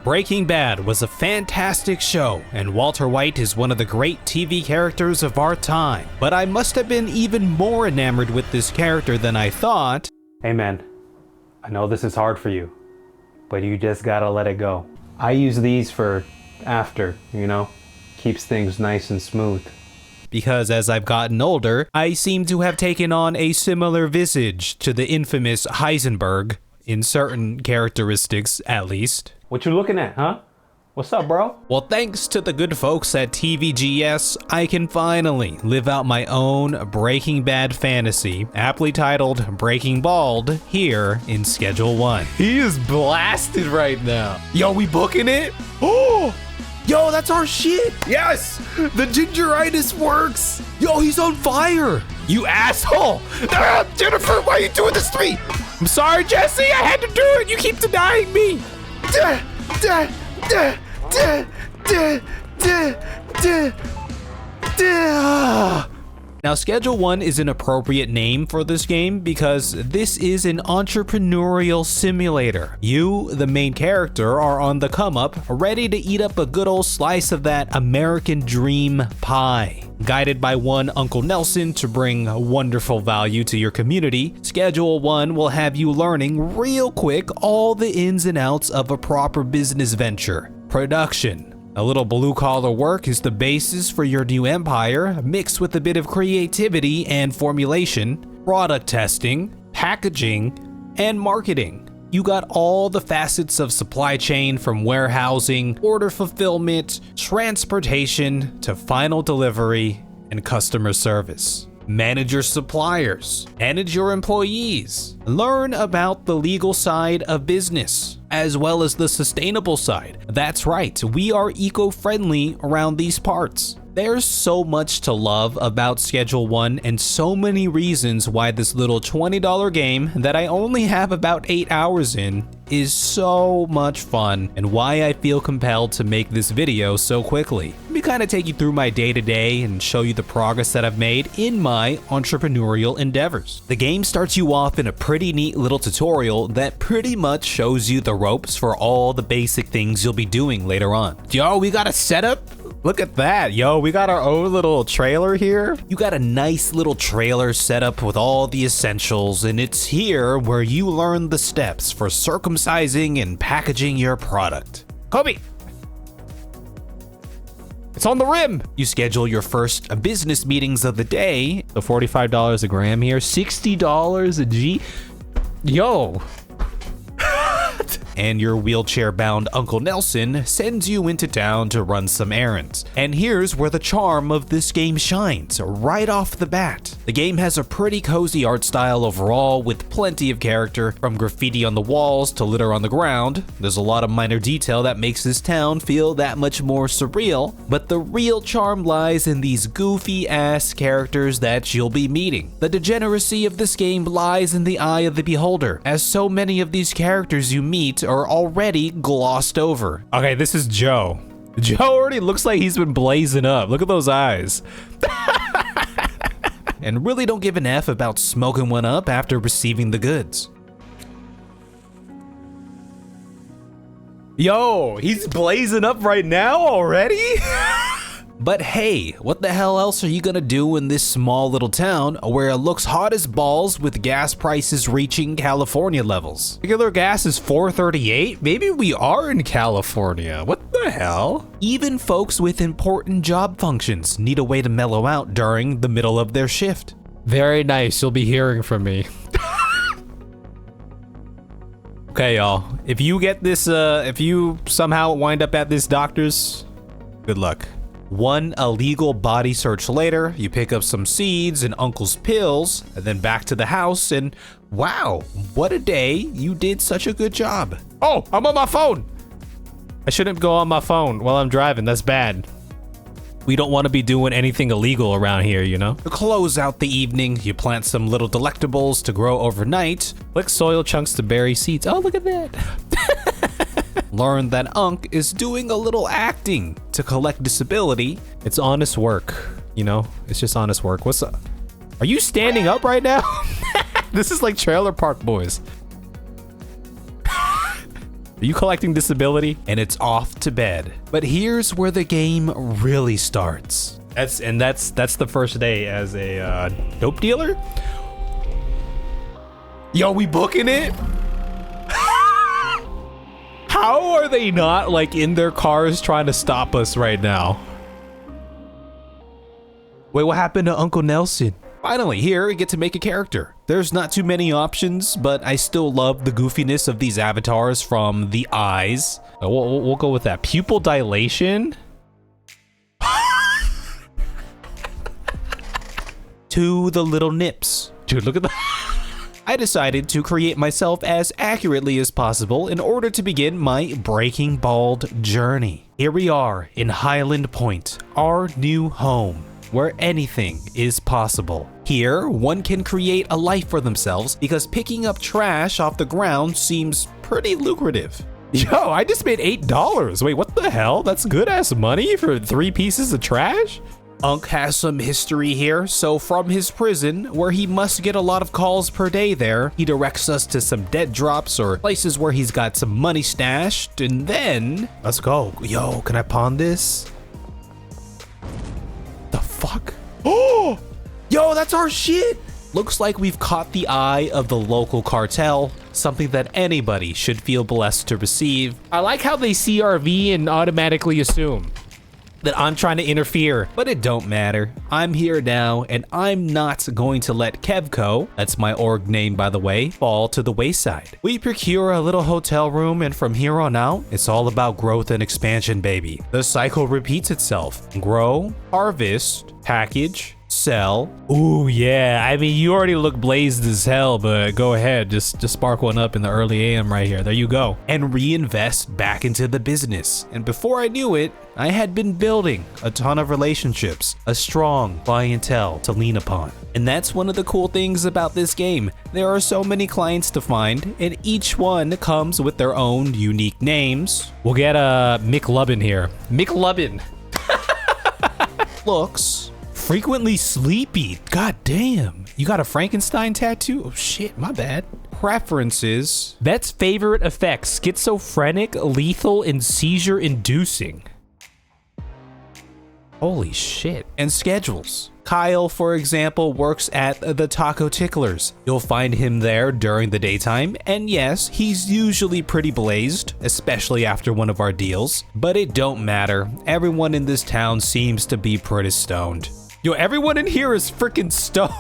Breaking Bad was a fantastic show, and Walter White is one of the great TV characters of our time. But I must have been even more enamored with this character than I thought. Hey man, I know this is hard for you, but you just gotta let it go. I use these for after, you know? Keeps things nice and smooth. Because as I've gotten older, I seem to have taken on a similar visage to the infamous Heisenberg, in certain characteristics at least. What you looking at, huh? What's up, bro? Well, thanks to the good folks at TVGS, I can finally live out my own Breaking Bad fantasy, aptly titled Breaking Bald, here in Schedule 1. He is blasted right now. Yo, we booking it? Oh! Yo, that's our shit! Yes! The gingeritis works! Yo, he's on fire! You asshole! Ah, Jennifer, why are you doing this to me? I'm sorry, Jesse, I had to do it! You keep denying me! Now, Schedule 1 is an appropriate name for this game because this is an entrepreneurial simulator. You, the main character, are on the come up, ready to eat up a good old slice of that American dream pie. Guided by one Uncle Nelson to bring wonderful value to your community, Schedule 1 will have you learning real quick all the ins and outs of a proper business venture. Production. A little blue-collar work is the basis for your new empire, mixed with a bit of creativity and formulation, product testing, packaging, and marketing. You got all the facets of supply chain, from warehousing, order fulfillment, transportation, to final delivery and customer service. Manage your suppliers, manage your employees, learn about the legal side of business, as well as the sustainable side. That's right, we are eco-friendly around these parts. There's so much to love about Schedule 1 and so many reasons why this little $20 game that I only have about 8 hours in is so much fun, and why I feel compelled to make this video so quickly. Let me kind of take you through my day-to-day and show you the progress that I've made in my entrepreneurial endeavors. The game starts you off in a pretty neat little tutorial that pretty much shows you the ropes for all the basic things you'll be doing later on. Yo, we got a setup? Look at that, yo, we got our own little trailer here. You got a nice little trailer set up with all the essentials, and it's here where you learn the steps for circumcising and packaging your product. Kobe! It's on the rim! You schedule your first business meetings of the day. So $45 a gram here, $60 a G. Yo! And your wheelchair-bound Uncle Nelson sends you into town to run some errands. And here's where the charm of this game shines, right off the bat. The game has a pretty cozy art style overall, with plenty of character, from graffiti on the walls to litter on the ground. There's a lot of minor detail that makes this town feel that much more surreal, but the real charm lies in these goofy-ass characters that you'll be meeting. The degeneracy of this game lies in the eye of the beholder, as so many of these characters you meet are already glossed over. Okay, this is Joe. Joe already looks like he's been blazing up. Look at those eyes. And really don't give an F about smoking one up after receiving the goods. Yo, he's blazing up right now already? But hey, what the hell else are you gonna do in this small little town where it looks hot as balls with gas prices reaching California levels? Regular gas is $4.38? Maybe we are in California. What the hell? Even folks with important job functions need a way to mellow out during the middle of their shift. Very nice, you'll be hearing from me. Okay, y'all, if you get this, if you somehow wind up at this doctor's, good luck. One illegal body search later, you pick up some seeds and Uncle's pills, and then back to the house, and wow, what a day. You did such a good job. Oh, I'm on my phone. I shouldn't go on my phone while I'm driving. That's bad. We don't want to be doing anything illegal around here, you know? To close out the evening, you plant some little delectables to grow overnight. Click soil chunks to bury seeds. Oh, look at that. Learn that Unc is doing a little acting to collect disability. It's honest work, you know? It's just honest work. What's up? Are you standing up right now? This is like Trailer Park Boys. Are you collecting disability? And it's off to bed. But here's where the game really starts. That's the first day as a dope dealer. Yo, we booking it? How are they not like in their cars trying to stop us right now? Wait, what happened to Uncle Nelson? Finally, here we get to make a character. There's not too many options, but I still love the goofiness of these avatars from the eyes. We'll go with that. Pupil dilation. To the little nips. Dude, look at that. I decided to create myself as accurately as possible in order to begin my Breaking Bald journey. Here we are in Highland Point, our new home, where anything is possible. Here, one can create a life for themselves because picking up trash off the ground seems pretty lucrative. Yo, I just made $8. Wait, what the hell? That's good ass money for 3 pieces of trash? Unc has some history here, so from his prison, where he must get a lot of calls per day there, he directs us to some dead drops or places where he's got some money stashed, and then... Let's go. Yo, can I pawn this? The fuck? Oh! Yo, that's our shit! Looks like we've caught the eye of the local cartel, something that anybody should feel blessed to receive. I like how they see RV and automatically assume that I'm trying to interfere, but it don't matter. I'm here now, and I'm not going to let Kevco, that's my org name by the way, fall to the wayside. We procure a little hotel room, and from here on out, it's all about growth and expansion, baby. The cycle repeats itself. Grow, harvest, package, sell. Ooh, yeah. I mean, you already look blazed as hell, but go ahead. Just spark one up in the early AM right here. There you go. And reinvest back into the business. And before I knew it, I had been building a ton of relationships, a strong clientele to lean upon. And that's one of the cool things about this game. There are so many clients to find, and each one comes with their own unique names. We'll get Mick Lubbin here. Mick Lubbin. Looks frequently sleepy. God damn. You got a Frankenstein tattoo? Oh shit, my bad. Preferences. Vet's favorite effects: schizophrenic, lethal, and seizure inducing. Holy shit. And schedules. Kyle, for example, works at the Taco Ticklers. You'll find him there during the daytime, and yes, he's usually pretty blazed, especially after one of our deals, but it don't matter. Everyone in this town seems to be pretty stoned. Yo, everyone in here is freaking stoned.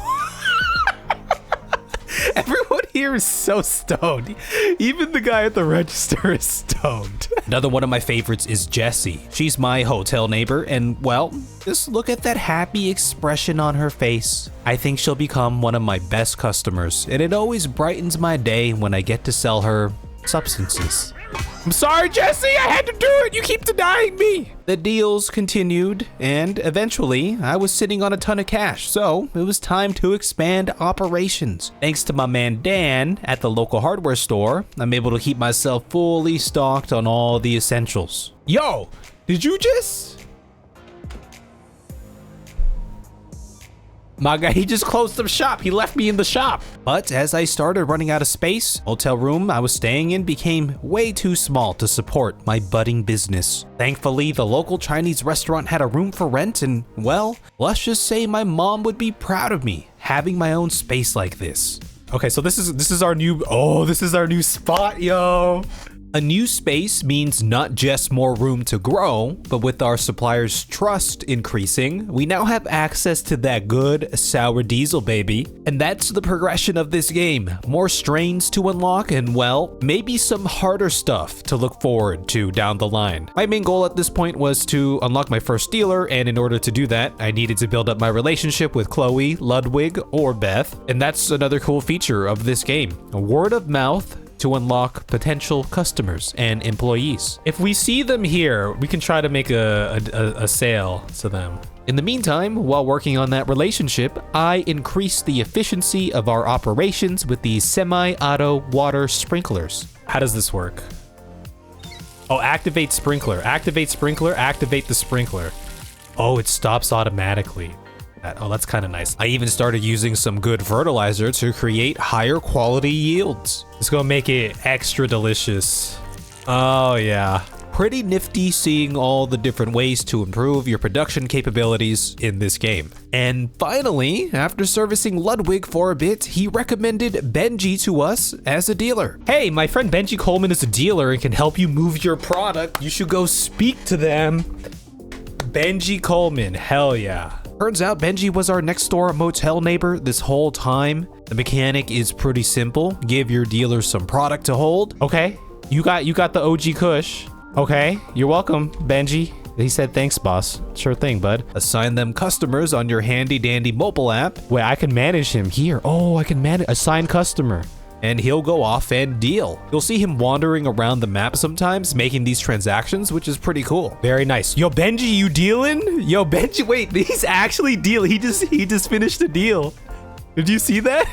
Everyone here is so stoned. Even the guy at the register is stoned. Another one of my favorites is Jessie. She's my hotel neighbor, and well, just look at that happy expression on her face. I think she'll become one of my best customers, and it always brightens my day when I get to sell her substances. I'm sorry, Jesse, I had to do it. You keep denying me. The deals continued, and eventually I was sitting on a ton of cash, so it was time to expand operations. Thanks to my man Dan at the local hardware store, I'm able to keep myself fully stocked on all the essentials. Yo, did you just... My guy, he just closed the shop. He left me in the shop. But as I started running out of space, hotel room I was staying in became way too small to support my budding business. Thankfully, the local Chinese restaurant had a room for rent, and well, let's just say my mom would be proud of me having my own space like this. Okay, so this is our new, this is our new spot, yo. A new space means not just more room to grow, but with our suppliers' trust increasing, we now have access to that good sour diesel, baby. And that's the progression of this game. More strains to unlock and, well, maybe some harder stuff to look forward to down the line. My main goal at this point was to unlock my first dealer, and in order to do that, I needed to build up my relationship with Chloe, Ludwig, or Beth. And that's another cool feature of this game. A word of mouth to unlock potential customers and employees. If we see them here, we can try to make a sale to them. In the meantime, while working on that relationship, I increased the efficiency of our operations with these semi-auto water sprinklers. How does this work? Oh, activate sprinkler, activate sprinkler, activate the sprinkler. Oh, it stops automatically. Oh, that's kind of nice. I even started using some good fertilizer to create higher quality yields. It's gonna make it extra delicious. Oh, yeah. Pretty nifty seeing all the different ways to improve your production capabilities in this game. And finally, after servicing Ludwig for a bit, he recommended Benji to us as a dealer. Hey, my friend Benji Coleman is a dealer and can help you move your product. You should go speak to them. Benji Coleman, hell yeah. Turns out Benji was our next door motel neighbor this whole time. The mechanic is pretty simple. Give your dealer some product to hold. Okay, you got the OG Kush. Okay, you're welcome, Benji. He said, thanks, boss. Sure thing, bud. Assign them customers on your handy dandy mobile app. Wait, I can manage him here. Oh, I can manage assign customer. And he'll go off and deal. You'll see him wandering around the map sometimes, making these transactions, which is pretty cool. Very nice. Yo, Benji, you dealing? Yo, Benji, wait, he's actually dealing. He just finished a deal. Did you see that?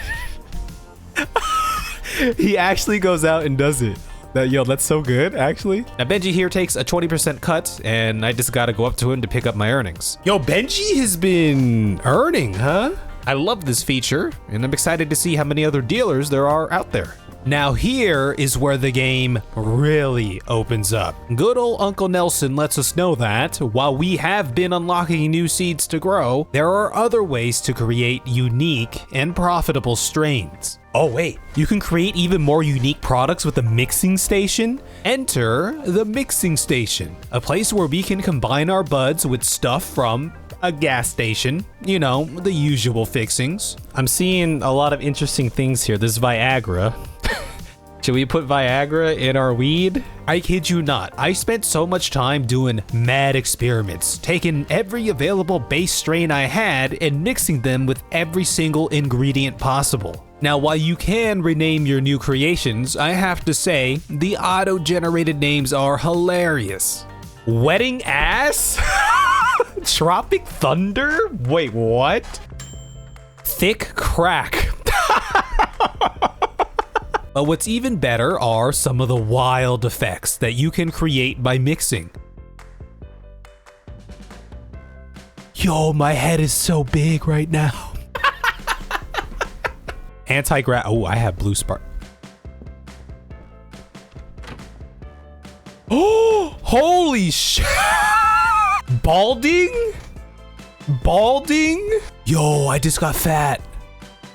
He actually goes out and does it. Yo, that's so good, actually. Now, Benji here takes a 20% cut, and I just gotta go up to him to pick up my earnings. Yo, Benji has been earning, huh? I love this feature, and I'm excited to see how many other dealers there are out there. Now here is where the game really opens up. Good old Uncle Nelson lets us know that, while we have been unlocking new seeds to grow, there are other ways to create unique and profitable strains. Oh wait, you can create even more unique products with the mixing station? Enter the mixing station, a place where we can combine our buds with stuff from a gas station, you know, the usual fixings. I'm seeing a lot of interesting things here. There's Viagra. Should we put Viagra in our weed? I kid you not. I spent so much time doing mad experiments, taking every available base strain I had and mixing them with every single ingredient possible. Now, while you can rename your new creations, I have to say, the auto-generated names are hilarious. Wedding ass? Tropic Thunder? Wait, what? Thick crack. But what's even better are some of the wild effects that you can create by mixing. Yo, my head is so big right now. Anti-gra- oh, I have blue spark. Oh, holy shit. Balding? Balding? Yo, I just got fat.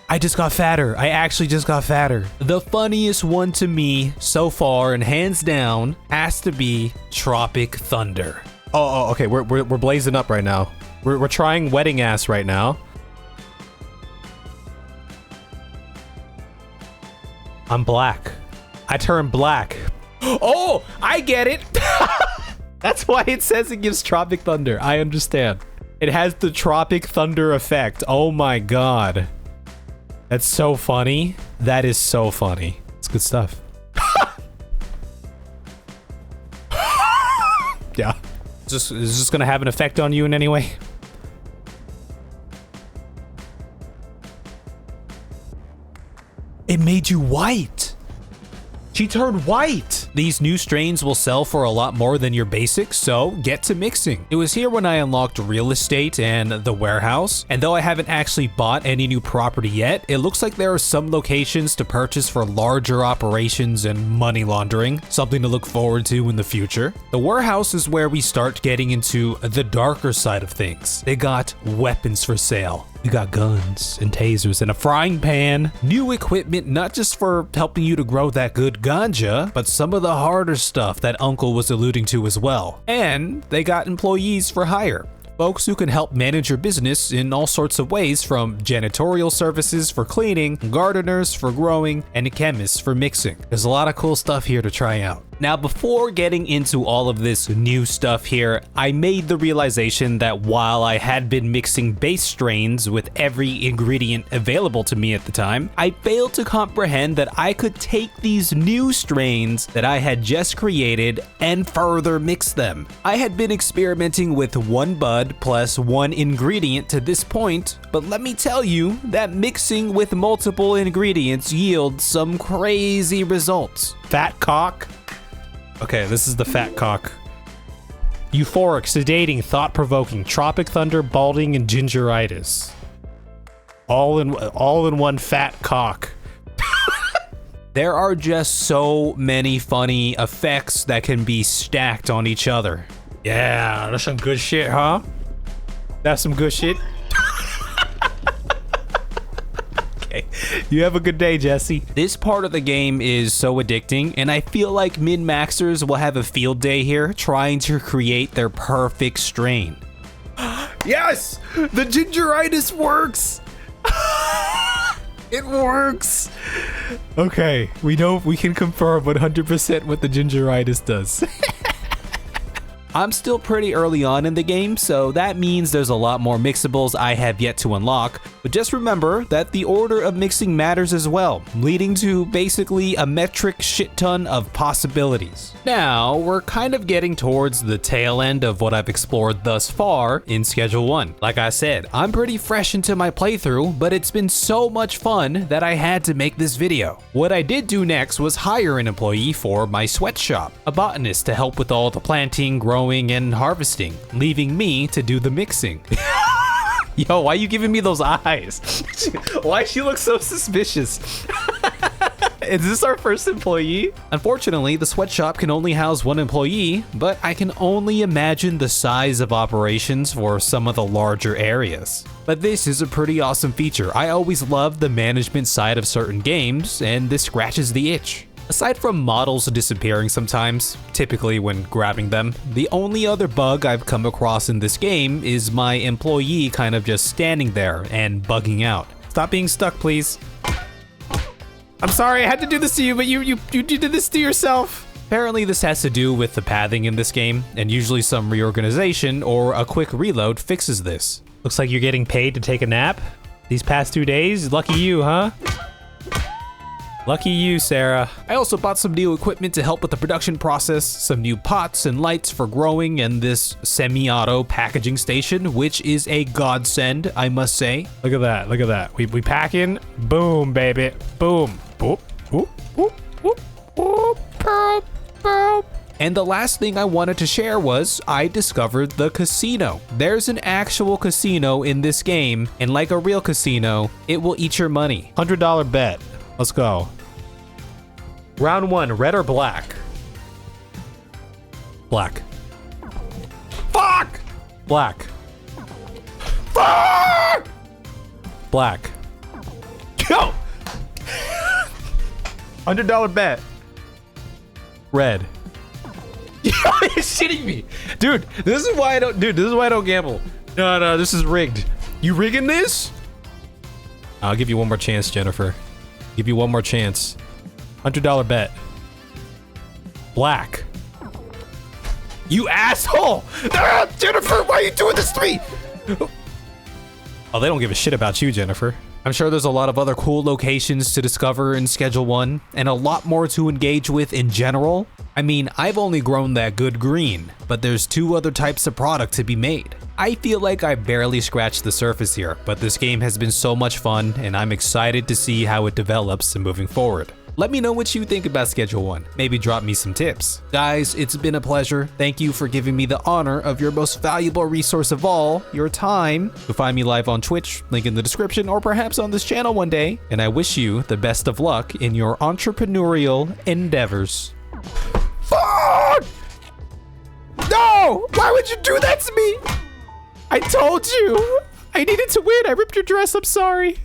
I just got fatter. I actually just got fatter. The funniest one to me so far and hands down has to be Tropic Thunder. Oh, okay. We're blazing up right now. We're trying wedding ass right now. I'm black. I turn black. Oh, I get it. That's why it says it gives Tropic Thunder. I understand. It has the Tropic Thunder effect. Oh my god. That's so funny. That is so funny. It's good stuff. Yeah. Is this gonna have an effect on you in any way? It made you white. She turned white. These new strains will sell for a lot more than your basics, so get to mixing. It was here when I unlocked real estate and the warehouse, and though I haven't actually bought any new property yet, it looks like there are some locations to purchase for larger operations and money laundering, something to look forward to in the future. The warehouse is where we start getting into the darker side of things. They got weapons for sale. We got guns and tasers and a frying pan. New equipment, not just for helping you to grow that good ganja, but some of the harder stuff that Uncle was alluding to as well. And they got employees for hire. Folks who can help manage your business in all sorts of ways, from janitorial services for cleaning, gardeners for growing, and chemists for mixing. There's a lot of cool stuff here to try out. Now, before getting into all of this new stuff here, I made the realization that while I had been mixing base strains with every ingredient available to me at the time, I failed to comprehend that I could take these new strains that I had just created and further mix them. I had been experimenting with one bud plus one ingredient to this point, but let me tell you that mixing with multiple ingredients yields some crazy results. Fat cock. Okay, this is the fat cock. Euphoric, sedating, thought-provoking, Tropic Thunder, balding, and gingeritis. All in one fat cock. There are just so many funny effects that can be stacked on each other. Yeah, that's some good shit, huh? That's some good shit. Okay, you have a good day, Jesse. This part of the game is so addicting, and I feel like min-maxers will have a field day here trying to create their perfect strain. Yes! The gingeritis works! It works! Okay, we know we can confirm 100% what the gingeritis does. I'm still pretty early on in the game, so that means there's a lot more mixables I have yet to unlock, but just remember that the order of mixing matters as well, leading to basically a metric shit ton of possibilities. Now, we're kind of getting towards the tail end of what I've explored thus far in Schedule 1. Like I said, I'm pretty fresh into my playthrough, but it's been so much fun that I had to make this video. What I did do next was hire an employee for my sweatshop, a botanist to help with all the planting, growing, and harvesting, leaving me to do the mixing. Yo, why are you giving me those eyes? Why she look so suspicious? Is this our first employee? Unfortunately, the sweatshop can only house one employee, but I can only imagine the size of operations for some of the larger areas. But this is a pretty awesome feature. I always love the management side of certain games, and this scratches the itch. Aside from models disappearing sometimes, typically when grabbing them, the only other bug I've come across in this game is my employee kind of just standing there and bugging out. Stop being stuck, please. I'm sorry, I had to do this to you, but you did this to yourself. Apparently this has to do with the pathing in this game, and usually some reorganization or a quick reload fixes this. Looks like you're getting paid to take a nap these past 2 days. Lucky you, huh? Lucky you, Sarah. I also bought some new equipment to help with the production process, some new pots and lights for growing, and this semi-auto packaging station, which is a godsend, I must say. Look at that, look at that. We pack in, boom, baby, boom. Boop, boop, boop, boop, boop, boop, boop. And the last thing I wanted to share was I discovered the casino. There's an actual casino in this game, and like a real casino, it will eat your money. $100 bet. Let's go. Round 1, red or black? Black. Fuck! Black. Fuck! Black. Go! $100 bet. Red. You're shitting me. Dude, this is why I don't gamble. No, this is rigged. You rigging this? I'll give you one more chance, Jennifer. Give you one more chance. $100 bet. Black. You asshole! Ah, Jennifer, why are you doing this to me? Oh, they don't give a shit about you, Jennifer. I'm sure there's a lot of other cool locations to discover in Schedule 1, and a lot more to engage with in general. I mean, I've only grown that good green, but there's 2 other types of product to be made. I feel like I barely scratched the surface here, but this game has been so much fun, and I'm excited to see how it develops moving forward. Let me know what you think about Schedule 1. Maybe drop me some tips. Guys, it's been a pleasure. Thank you for giving me the honor of your most valuable resource of all, your time. You'll find me live on Twitch, link in the description, or perhaps on this channel one day. And I wish you the best of luck in your entrepreneurial endeavors. Fuck! No! Why would you do that to me? I told you! I needed to win! I ripped your dress, I'm sorry.